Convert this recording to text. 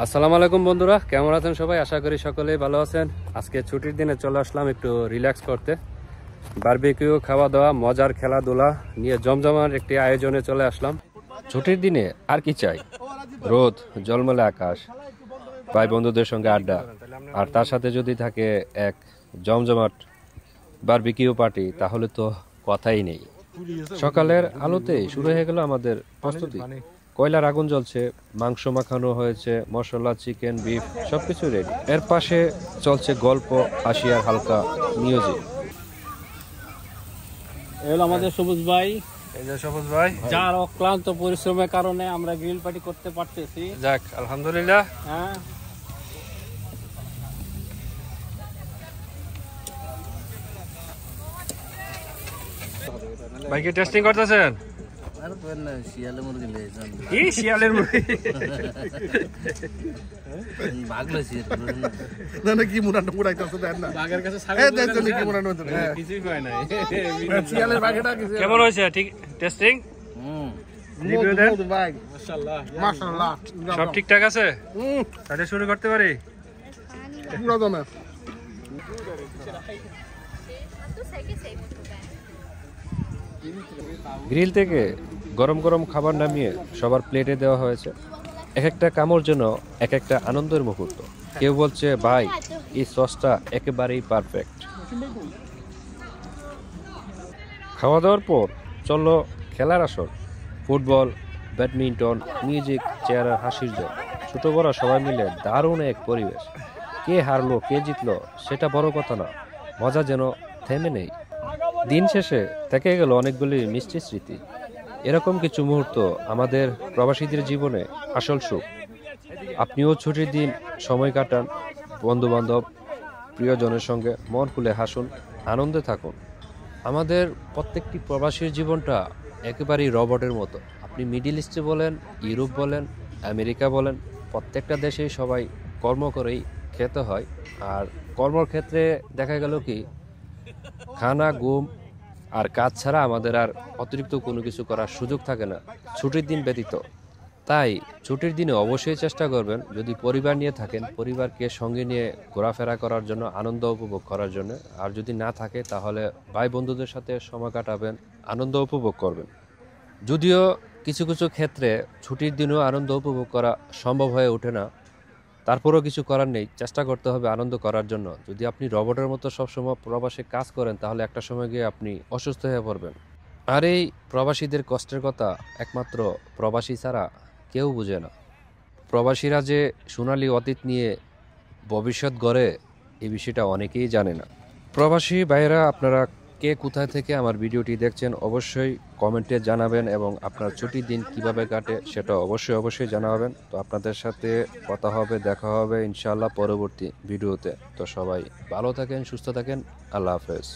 আসসালামু আলাইকুম বন্ধুরা, কেমন আছেন সবাই? আশা করি সকলেই ভালো আছেন। আজকে ছুটির দিনে চলে আসলাম একটু রিল্যাক্স করতে। বারবিকিউ, খাওয়া দাওয়া, মজার খেলাধুলা নিয়ে জমজমার একটি আয়োজনে চলে আসলাম। ছুটির দিনে আর কি চাই? রোদ, জলমলে আকাশ, ভাই বন্ধুদের সঙ্গে আড্ডা, আর তার সাথে যদি থাকে এক জমজমাট বারবিকিউ পার্টি, তাহলে তো কথাই নেই। সকালের আলোতেই শুরু হয়ে গেল আমাদের প্রস্তুতি। কয়লার আগুন জ্বলছে, মাংস মাখানো হয়েছে, মশলা, চিকেন, বিফ সবকিছু রেডি। এর পাশে চলছে গল্প, হাসি আর হালকা মিউজিক। এগুলো আমাদের সবুজ ভাই, এই যে সবুজ ভাই, যার অক্লান্ত পরিশ্রমের কারণে আমরা গ্রিল পার্টি করতে পারতেছি। যাক আলহামদুলিল্লাহ। হ্যাঁ, ভাই কি টেস্টিং করতেছেন? শিয়ালে মুরগি লেগেছে কি শিয়ালের মুরগি? ভাগলেছি না কি মুরানটা মুরাইতাছে দেন না বাঘের কাছে এই দেন তো কি মুরানো হচ্ছে কিছুই হয় নাই। শিয়ালের বাঘেটা কিছু কেমন হয়েছে ঠিক টেস্টিং? রিভিউ দেন। ভাই মাশাআল্লাহ, মাশাআল্লাহ সব ঠিকঠাক আছে? তাহলে শুরু করতে পারি? পুরো দমে গ্রিল থেকে গরম গরম খাবার নামিয়ে সবার প্লেটে দেওয়া হয়েছে। এক একটা কামড় যেন এক একটা আনন্দের মুহূর্ত। কেউ বলছে, ভাই এই সসটা একেবারেই পারফেক্ট। খাওয়া দাওয়ার পর চললো খেলার আসর। ফুটবল, ব্যাডমিন্টন, মিউজিক, চেয়ার আর হাসির জল। ছোট বড় সবাই মিলে দারুণ এক পরিবেশ। কে হারলো কে জিতলো সেটা বড় কথা না, মজা যেন থেমে নেই। দিন শেষে থেকে গেল অনেকগুলি মিষ্টি স্মৃতি। এরকম কিছু মুহূর্ত আমাদের প্রবাসীদের জীবনে আসল সুখ। আপনিও ছুটির দিন সময় কাটান বন্ধু বান্ধব, প্রিয়জনের সঙ্গে, মন খুলে হাসুন, আনন্দে থাকুন। আমাদের প্রত্যেকটি প্রবাসীর জীবনটা একেবারেই রবটের মতো। আপনি মিডিল ইস্টে বলেন, ইউরোপ বলেন, আমেরিকা বলেন, প্রত্যেকটা দেশেই সবাই কর্ম করেই খেতে হয়। আর কর্মক্ষেত্রে দেখা গেল কি, খানা, ঘুম আর কাজ ছাড়া আমাদের আর অতিরিক্ত কোনো কিছু করার সুযোগ থাকে না ছুটির দিন ব্যতীত। তাই ছুটির দিনে অবশ্যই চেষ্টা করবেন, যদি পরিবার নিয়ে থাকেন, পরিবারকে সঙ্গে নিয়ে ঘোরাফেরা করার জন্য, আনন্দ উপভোগ করার জন্য। আর যদি না থাকে তাহলে ভাই বন্ধুদের সাথে সময় কাটাবেন, আনন্দ উপভোগ করবেন। যদিও কিছু কিছু ক্ষেত্রে ছুটির দিনেও আনন্দ উপভোগ করা সম্ভব হয়ে ওঠে না, তারপরেও কিছু করার নেই, চেষ্টা করতে হবে আনন্দ করার জন্য। যদি আপনি রবটের মতো সবসময় প্রবাসে কাজ করেন, তাহলে একটা সময় গিয়ে আপনি অসুস্থ হয়ে পড়বেন। আর এই প্রবাসীদের কষ্টের কথা একমাত্র প্রবাসী ছাড়া কেউ বুঝে না। প্রবাসীরা যে সোনালী অতীত নিয়ে ভবিষ্যৎ গড়ে, এই বিষয়টা অনেকেই জানে না। প্রবাসী ভাইয়েরা, আপনারা কে কোথায় থেকে আমার ভিডিওটি দেখছেন অবশ্যই কমেন্টে জানাবেন, এবং আপনার ছুটির দিন কিভাবে কাটে সেটা অবশ্যই জানাবেন। তো আপনাদের সাথে কথা হবে, দেখা হবে ইনশাআল্লাহ পরবর্তী ভিডিওতে। তো সবাই ভালো থাকেন, সুস্থ থাকেন, আল্লাহ হাফেজ।